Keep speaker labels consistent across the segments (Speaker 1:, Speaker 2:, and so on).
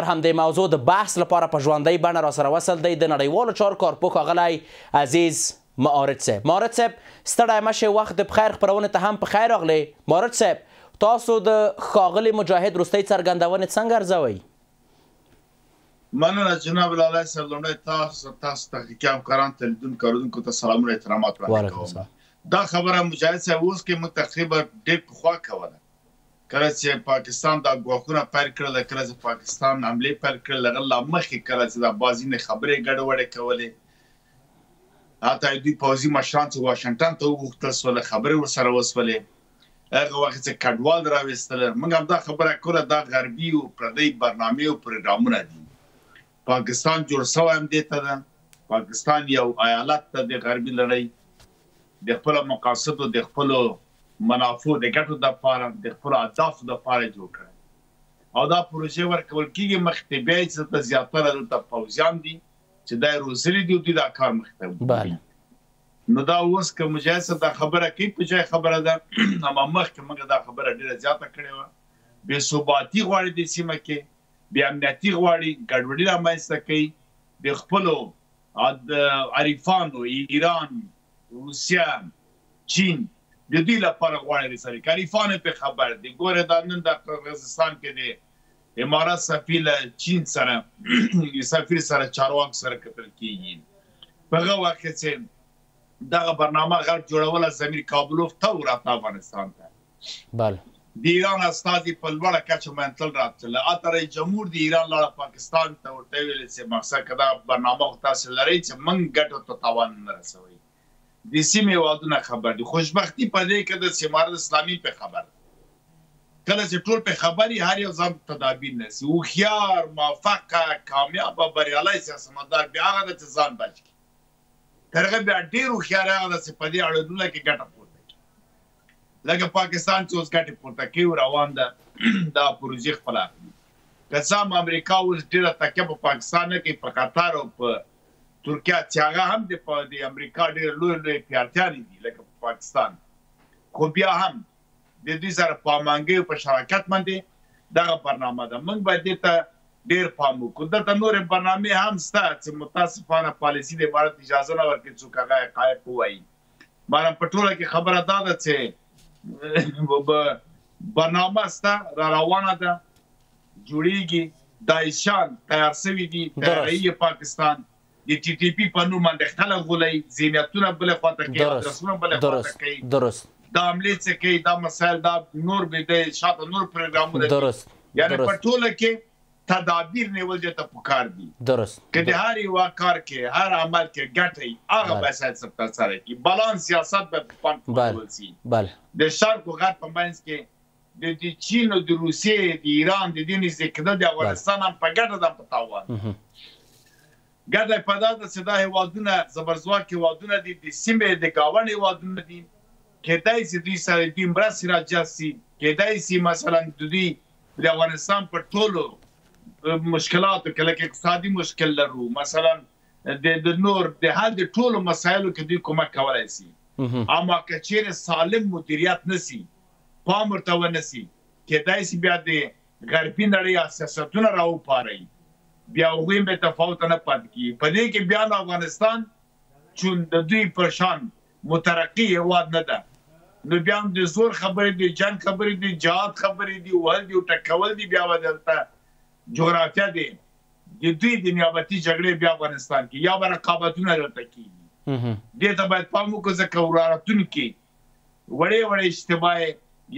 Speaker 1: همدې موضوع د بحث لپاره په ژوندۍ بڼه راسره وصل دی د نړیوالو چارو کارپوه ښاغلی عزیز معارض صاحب. معارض صاحب ستړی مه شئ، وخت د بخیر خپرونې ته هم په خیر راغلی. معارض صاحب تاسو د ښاغلي مجاهد وروستۍ څرګندونې څنګه ارزوئ؟
Speaker 2: مننه جناب لالی صاحب. لومړی تاسو تحقیقي همکارانو ته لیدونکو اورېدونکو ته سلامونه احترامات وړاندې کوم. دا خبره مجاهد صاحب اوس کې موږ تقریبا ډېر پخوا کوله، کله چې پاکستان دا ګواښونه پیل کړل، کله چې پاکستان حملې پیل کړل، هغه لا مخکې کله چې دا بعضې خبرې ګډوډې کولې، حتی دوی پوځي مشران چې واشنګټن ته وغوښتل سول خبرې ورسره وسولې، هغه وخت چې کډوال راویستل. موږ هم دا خبره کوله دا غربي او پردۍ برنامې او پروګرامونه دي. پاکستان جوړ شوی هم دې ته ده، پاکستان یو ایالت ته د غربي لړۍ د خپلو مقاصدو د خپلو منافعو د ګټو دپاره د خپلو اهدافو دپاره جوړ کړی او دا پروژې ورکول کېږي. مخکې ته بیا چې دلته زیاتره دلته پوځیان دي چې دا یې روزلي دي او دوی دا کار مخکې ته وړي. نو دا اوس که مجاهد صاحب دا خبره کوي په جای خبره ده، اما مخکې موږ دا خبره ډېره زیاته کړې وه. بې ثباتي غواړي دې سیمه کې، بې امنیتي غواړي، ګډوډي رامنځته کوي. د خپلو عریفانو ایران، روسیه، چین د دوی لپاره غواړي رسالي که عریفان پې خبر دي. ګوره دا نن د قرغیزستان کې د امارات سفیر له چین سره سفیر سره چارواکو سره کتل کېږي. په هغه وخت کې چې دغه برنامه غرب جوړوله، زمیر کابلوف ته ورته افغانستان ته د ایران استازي په لوړه کچه منتل راتلله. هلته رئیس جمهور د ایران لاړه پاکستان ته، ورته ویل چې مقصد که دا برنامه خو تاسې لرئ چې موږ ګټو ته تاوان نه رسوئ. د سیمې هېوادونه خبر دي. خوشبختي په دې کې د امارت اسلامي په خبر ده. کله چې ټول په خبر وي، هر یو ځان تدابیر نیسي. هوښیار، موفقه، کامیابه، بریالی سیاستمدار بیا هغه ده چې ځان بچ کړي. تر هغه بیا ډېر هوښیار هغه ده چې په دې اړودونه کې ګټه پورته کړي. لکه پاکستان چې اوس ګټې پورته کوي روان ده دا پروژې خپله اخلي. که څه هم امریکا اوس ډېره تکیه په پاکستان نه کوي، په قطر او په ترکیه چې هغه هم د امریکا ډېر لوی پیارتیانې دي لکه په پاکستان، خو بیا هم د دوی سره په هماهنګۍ او په شراکت باندې دغه برنامه ده. موږ باید دې ته ډېر پام وکړو. دلته نورې برنامې هم شته چې متاسفانه پالیسي د عبارت اجازه نه ورکوي څوک هغه حقایق ووایي. مانه په ټوله کې خبره دا ده چې برنامه شته، را روانه ده، جوړیږي. داعشان تیار شوي دي، تیارایي پاکستان د ټي ټي پي په نوم باندې خلک غولوي، ذهنیتونه بلې خواته کوي، ادرسونه بلې خواته کوي. دا حملې چې کوي، دا مسایل، دا نور شاته نور پروګرامونه دي. یعنې په ټوله کې تدابیر نیول دې ته پکار دي که د هر یوه کار کې، هر عمل کې ګټه وي، هغه باید سیاست ترسره کړي. بالانس سیاست باید په پام کې ونیول شي. د شرق او غرب په منځ کې د چین او د روسیې، د ایران د دې نږدې کېدل د افغانستان هم په ګټه ده په تاوان. ګټه یې په دا ده چې دا هېوادونه زبرځواک هېوادونه دي، د سیمې د ګاونډ هېوادونه دي. کېدای شي دوی سره دوی مرستې راجذب شي، کېدای شي مثلا دوی د افغانستان په ټولو مشکلاتو کې لکه اقتصادي مشکل لرو، مثلا د نور د حل د ټولو مسایلو کې دوی کومک کولی شي. اما که چیرې سالم مدیریت نشي، پام ورته ونه شي، کېدای شي بیا د غربي نړۍ سیاستونه راوپاروي، بیا هغوی هم بې تفاوته نه پاتې کېږي. په دې کې بیا افغانستان چون د دوی په شان مترقي هېواد نه ده، نو بیا هم د زور خبرې دي، جنګ خبرې دي، جهاد خبرې دي، وهل دي او ټکول دي. بیا به دلته جغرافیه دی د دوی د نیابتي جګړې بیا افغانستان کې یا به رقابتونه دلته کېږي. دې ته باید پام وکړو ځکه ورارتونکي وړې وړې اشتباهې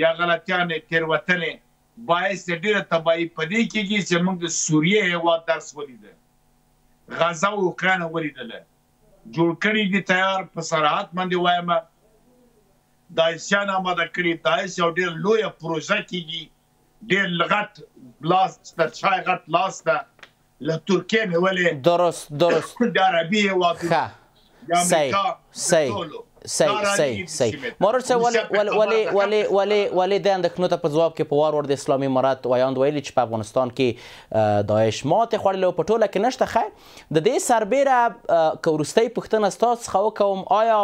Speaker 2: یا غلطیانې، تېروتنې باعث د ډېره تباهي په دې کېږي چې موږ د سوریې هېواد درس ولیده، غزه او اوکراین ولیدله، جوړ کړي دي تیار په صراحت باندې وایم. داعشیان آماده کړي، داعش یو ډېر لویه پروژه کېږي، ډېر غټ لاس تر شای غټ لاس ده له ترکیې نیولې،
Speaker 1: درست
Speaker 2: د عربي هېوادونو، د امریکا، د ټولو
Speaker 1: صحیح مارج صاحب ولې د اندېښنو ته په ځواب کې په وار د اسلامي امارت وایاند ویلي چې په افغانستان کې داعش ماتې خوړلې او په ټوله کې نشته خیر د دې سربیره که وروستۍ پوښتنه ستاسو څخه وکوم آیا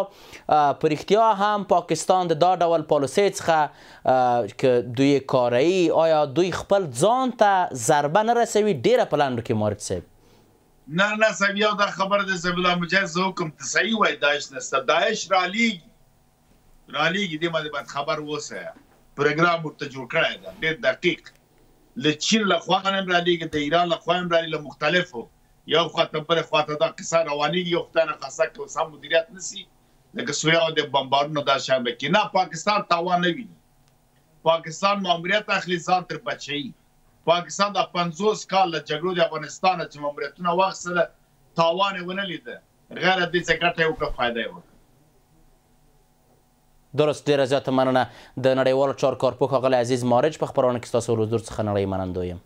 Speaker 1: په رښتیا هم پاکستان د دا ډول پالیسۍ څخه که دوی کاروي آیا دوی خپل ځان ته ضربه نه رسوي ډېره په لنډو کې مارج صاحب
Speaker 2: نه صاحب یو دا خبر د زبیل الله مجاهد زه حکم ته صحیح وای داعش نسته داعش رالیږي دې باندې باید خبر اوسه پروګرام ورته جوړ کړی ده ډېر دقیق له چین له خوا هم رالیږي د ایران له خوا هم رالیږي له مختلفو یو خواته بلې خواته دا قصه روانېږي یو خدای نخواسته که سم مدیریت نشي لکه سویا او د بمبارونو دا شان به کې نه پاکستان تاوان نه ویني پاکستان ماموریت اخلي ځان تر بچوي پاکستان د 50 کال له جګړو د افغانستان چې ماموریتونه واخیستله تاوان یې ونه لیده غیر د دې څه ګټه یې وکړه فایده یې وکړه
Speaker 1: درست ډېره زیاته مننه د نړیوالو چارو کارپوه ښاغلی عزیز مارج په خپرونه کې ستاسو حضور څخه نړۍ منندوی یم